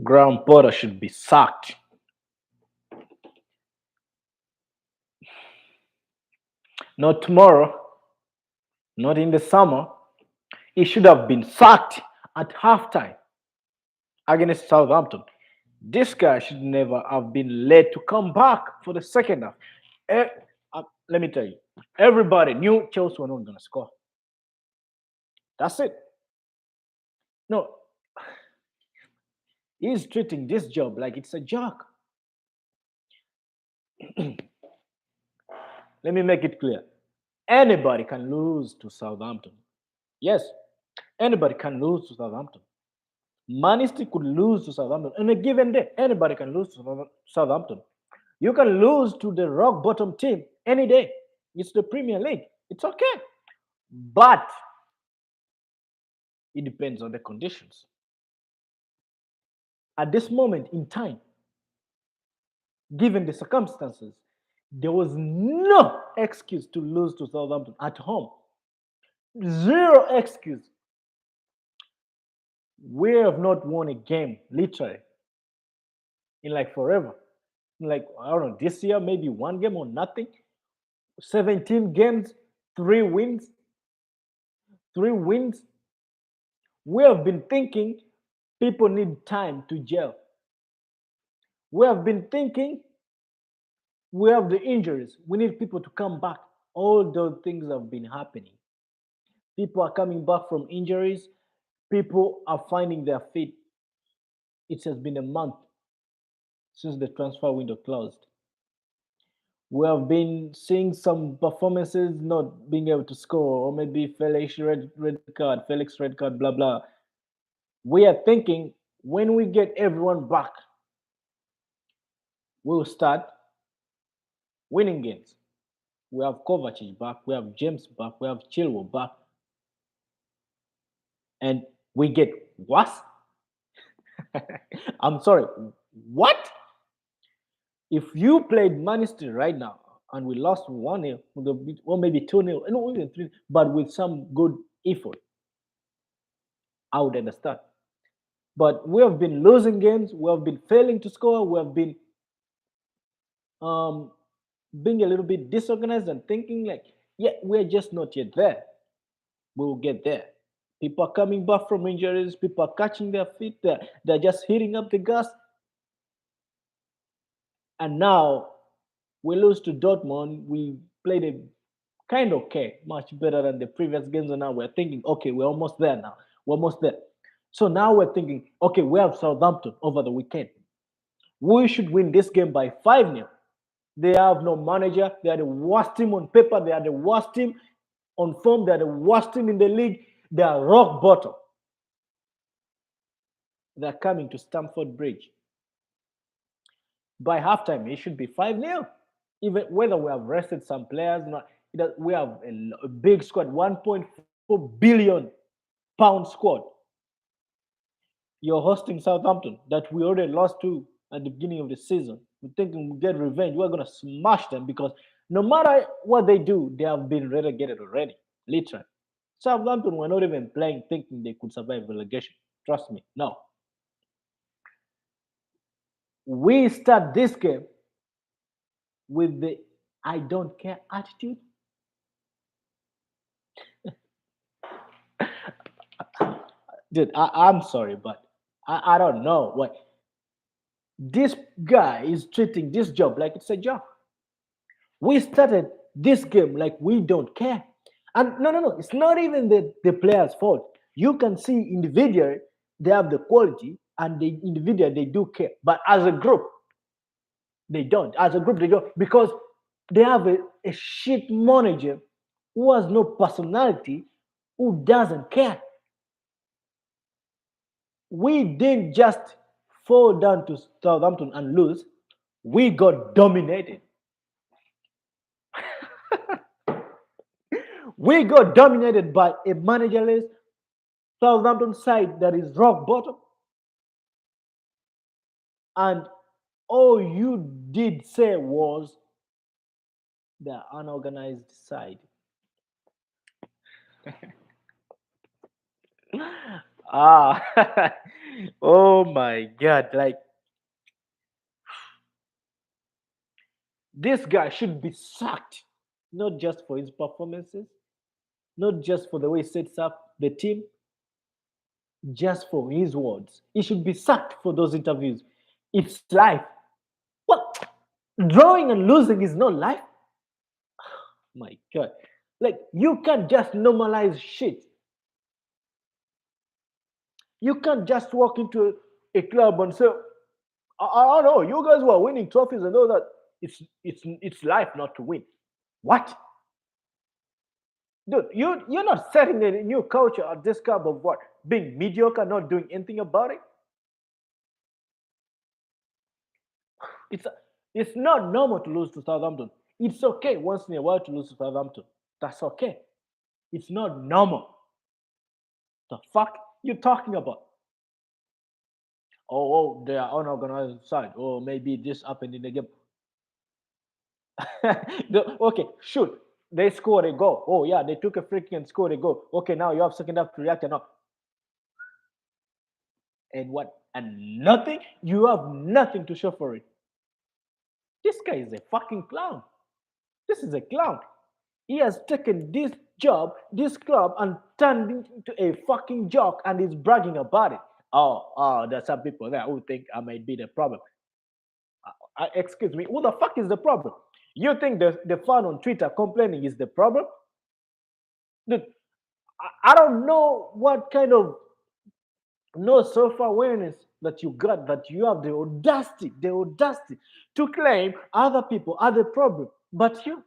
Graham Potter should be sacked. Not tomorrow, not in the summer. He should have been sacked at halftime against Southampton. This guy should never have been let to come back for the second half. Eh, Let me tell you, everybody knew Chelsea were not going to score. That's it. No, he's treating this job like it's a joke. Let me make it clear. Anybody can lose to Southampton. Yes, anybody can lose to Southampton. Manchester could lose to Southampton on a given day. Anybody can lose to Southampton. You can lose to the rock bottom team any day. It's the Premier League. It's okay. But it depends on the conditions. At this moment in time, given the circumstances, there was no excuse to lose to Southampton at home. Zero excuse. We have not won a game, literally, in like forever. Like, I don't know, this year, maybe one game or nothing. 17 games, 3 wins. 3 wins. We have been thinking people need time to gel. We have been thinking we have the injuries. We need people to come back. All those things have been happening. People are coming back from injuries. People are finding their feet. It has been a month since the transfer window closed. We have been seeing some performances not being able to score, or maybe Felix red card, blah blah. We are thinking when we get everyone back, we will start winning games. We have Kovacic back, we have James back, we have Chilwell back, and we get what? I'm sorry, what? If you played Manchester right now and we lost 1-0, or maybe 2-0, no, even 3, but with some good effort, I would understand. But we have been losing games, we have been failing to score, we have been um, being a little bit disorganized and thinking like, yeah, we're just not yet there. We will get there. People are coming back from injuries, people are catching their feet, they're just hitting up the gas. And now we lose to Dortmund. We played a kind of okay, much better than the previous games. And now we're thinking, okay, we're almost there now. We're almost there. So now we're thinking, okay, we have Southampton over the weekend. We should win this game by 5-0. They have no manager. They are the worst team on paper. They are the worst team on form. They are the worst team in the league. They are rock bottom. They're coming to Stamford Bridge. By halftime, it should be 5-0. Even whether we have rested some players, not, we have a big squad, 1.4 billion pound squad. You're hosting Southampton that we already lost to at the beginning of the season. We're thinking we get revenge. We're going to smash them because no matter what they do, they have been relegated already, literally. Southampton were not even playing thinking they could survive relegation. Trust me. No. We start this game with the I don't care attitude. Dude, I'm sorry, but I don't know what this guy is treating this job like it's a job. We started this game like we don't care. And no, no, no, it's not even the player's fault. You can see individually they have the quality and the individual they do care. But as a group, they don't. As a group, they don't because they have a shit manager who has no personality, who doesn't care. We didn't just fall down to Southampton and lose. We got dominated. We got dominated by a managerless Southampton side that is rock bottom. And all you did say was the unorganized side. Ah, oh my God! Like this guy should be sacked, not just for his performances, not just for the way he sets up the team, just for his words. He should be sacked for those interviews. It's life. What? Drawing and losing is not life? My God. Like, you can't just normalize shit. You can't just walk into a club and say, I don't know, you guys were winning trophies and all that. It's life not to win. What? Dude, you're not setting a new culture at this club of what? Being mediocre, not doing anything about it? It's it's not normal to lose to Southampton. It's okay once in a while to lose to Southampton. That's okay. It's not normal. The fuck you talking about? They are unorganized side. Oh, maybe this happened in the game. Okay, shoot. They scored a goal. Oh yeah, they took a free kick and scored a goal. Okay, now you have second half to react and up. And what? And nothing? You have nothing to show for it. This guy is a fucking clown. This is a clown. He has taken this job, this club, and turned it into a fucking joke and is bragging about it. There's some people there who think I might be the problem. Excuse me, who the fuck is the problem? You think the fan on Twitter complaining is the problem? Dude, I don't know what kind of no self awareness that you got that you have the audacity to claim other people are the problem. But you,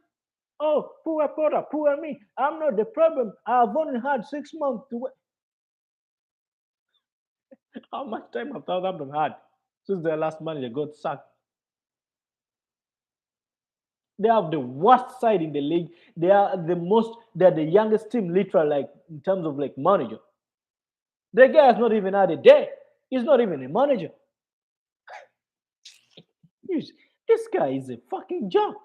oh, poor Potter, poor me. I'm not the problem. I've only had 6 months to wait. How much time have Southampton had since their last manager got sacked? They have the worst side in the league. They're the youngest team, literally, like in terms of like manager. The guy has not even had a day. He's not even a manager. This guy is a fucking joke.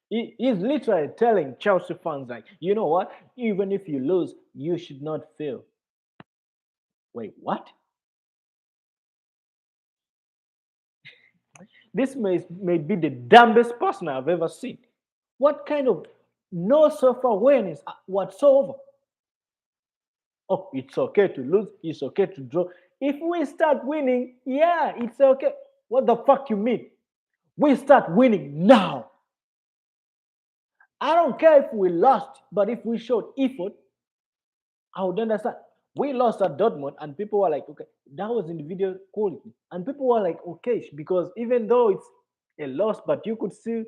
He's literally telling Chelsea fans, like, you know what? Even if you lose, you should not fail. Wait, what? This may be the dumbest person I've ever seen. What kind of no self awareness whatsoever? Oh, it's okay to lose, it's okay to draw. If we start winning, yeah, it's okay. What the fuck you mean? We start winning now. I don't care if we lost, but if we showed effort, I would understand. We lost at Dortmund, and people were like, okay, that was individual quality. And people were like, okay, because even though it's a loss, but you could still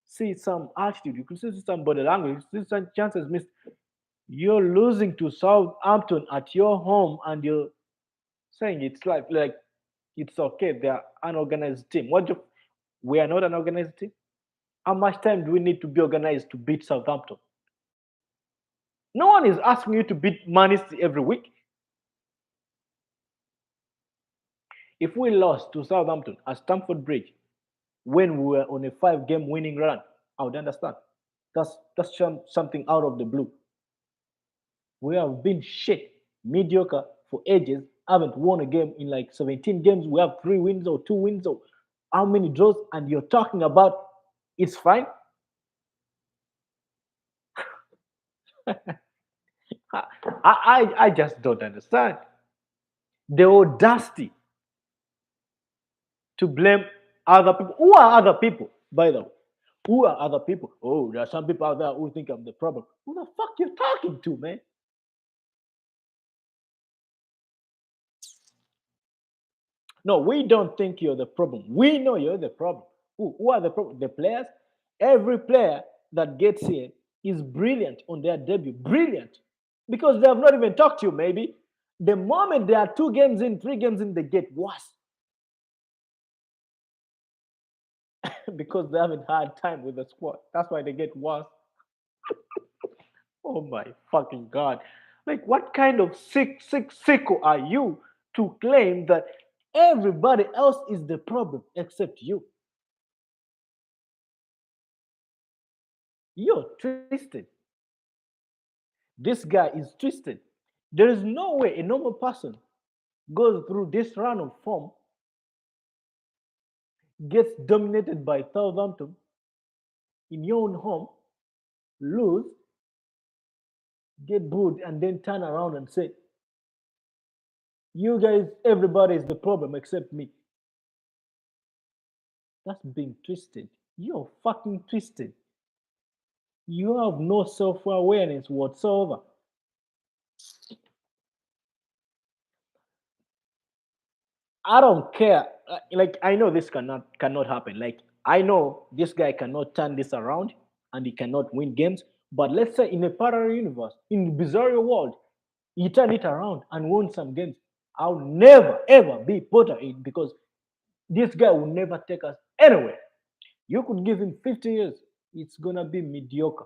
see some attitude, you could still see some body language, you could see some chances missed. You're losing to Southampton at your home, and you're saying it's like it's okay. They are an organized team. We are not an organized team. How much time do we need to be organized to beat Southampton? No one is asking you to beat Man City every week. If we lost to Southampton at Stamford Bridge when we were on a 5 game winning run, I would understand. That's something out of the blue. We have been shit, mediocre for ages. Haven't won a game in like 17 games. We have 3 wins or 2 wins or how many draws, and you're talking about it's fine. I just don't understand the audacity to blame other people. Who are other people, by the way? Who are other people? Oh, there are some people out there who think I'm the problem. Who the fuck you talking to, man? No, we don't think you're the problem. We know you're the problem. Who are the problem? The players. Every player that gets here is brilliant on their debut. Brilliant. Because they have not even talked to you, maybe. The moment they are 2 games in, 3 games in, they get worse. Because they haven't had time with the squad. That's why they get worse. Oh my fucking God. Like, what kind of sicko are you to claim that everybody else is the problem except you? You're twisted. This guy is twisted. There is no way a normal person goes through this run of form, gets dominated by Southampton in your own home, lose, get booed, and then turn around and say, you guys, everybody is the problem except me. That's being twisted. You're fucking twisted. You have no self awareness whatsoever. I don't care. Like I know this cannot happen. Like I know this guy cannot turn this around and he cannot win games. But let's say in a parallel universe, in the bizarre world, he turned it around and won some games. I'll never ever be Potter in because this guy will never take us anywhere. You could give him 50 years, it's gonna be mediocre.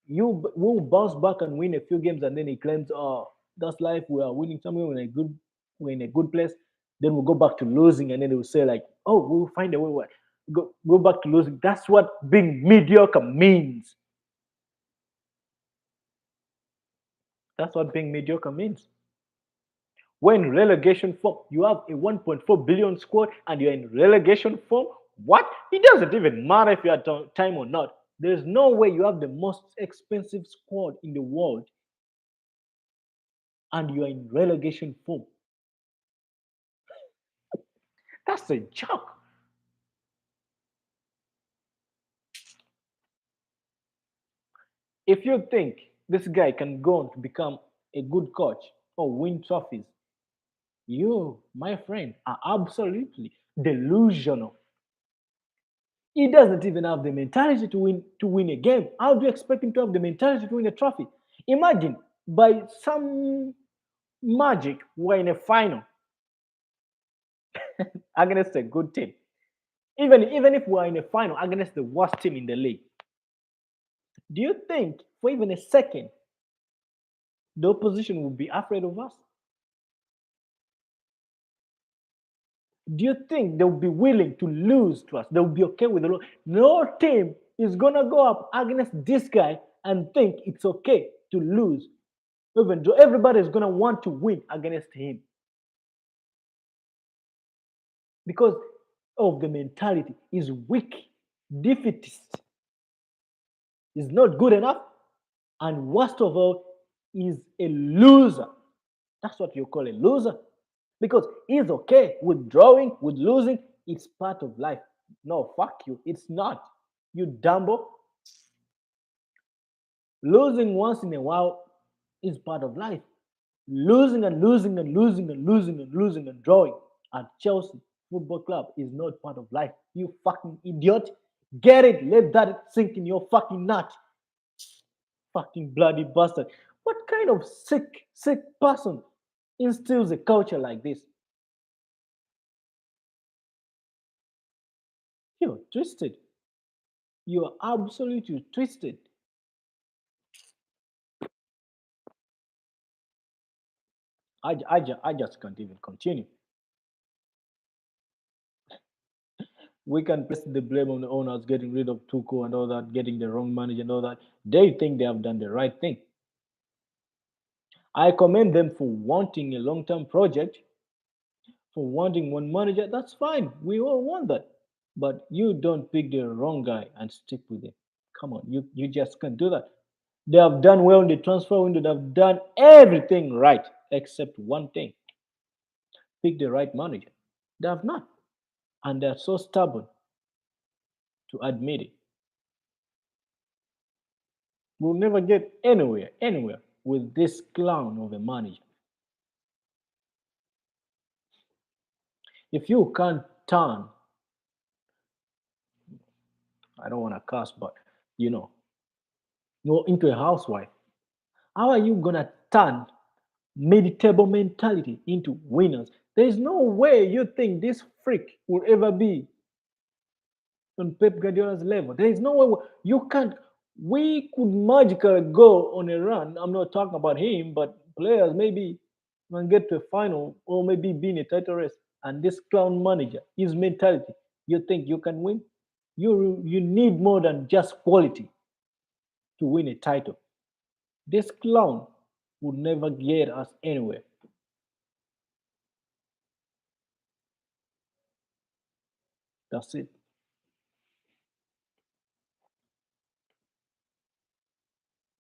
You will bounce back and win a few games, and then he claims, "Oh, that's life. We are winning somewhere. We're in a good place." Then we'll go back to losing, and then they will say like, "Oh, we'll find a way. Go back to losing." That's what being mediocre means. That's what being mediocre means. When relegation form, you have a 1.4 billion squad, and you're in relegation form. What? It doesn't even matter if you have time or not. There's no way you have the most expensive squad in the world and you are in relegation form. That's a joke. If you think this guy can go on to become a good coach or win trophies, you, my friend, are absolutely delusional. He doesn't even have the mentality to win a game. How do you expect him to have the mentality to win a trophy? Imagine by some magic we're in a final against a good team. Even if we're in a final against the worst team in the league, do you think for even a second the opposition will be afraid of us? Do you think they'll be willing to lose to us? They'll be okay with the loss. No team is gonna go up against this guy and think it's okay to lose, even though everybody is gonna want to win against him because of the mentality. Is weak, defeatist, is not good enough, and worst of all, is a loser. That's what you call a loser. Because he's okay with drawing, with losing. It's part of life. No, fuck you. It's not. You dumbo. Losing once in a while is part of life. Losing and losing and losing and losing and losing and drawing at Chelsea Football Club is not part of life. You fucking idiot. Get it. Let that sink in your fucking nut. Fucking bloody bastard. What kind of sick person instills a culture like this? You're twisted. You're absolutely twisted. I just can't even continue. We can place the blame on the owners getting rid of Tuco and all that, getting the wrong manager and all that. They think they have done the right thing. I commend them for wanting a long term project, for wanting one manager. That's fine. We all want that. But you don't pick the wrong guy and stick with it. Come on, you just can't do that. They have done well in the transfer window. They have done everything right except one thing: pick the right manager. They have not, and they're so stubborn to admit it. We'll never get anywhere with this clown of a manager. If you can't turn, I don't want to curse, but you know, go into a housewife, how are you gonna turn mid-table mentality into winners? There is no way you think this freak will ever be on Pep Guardiola's level. There is no way you can't. We could magically go on a run. I'm not talking about him, but players maybe can get to a final or maybe be in a title race. And this clown manager, his mentality, you think you can win? You need more than just quality to win a title. This clown would never get us anywhere. That's it.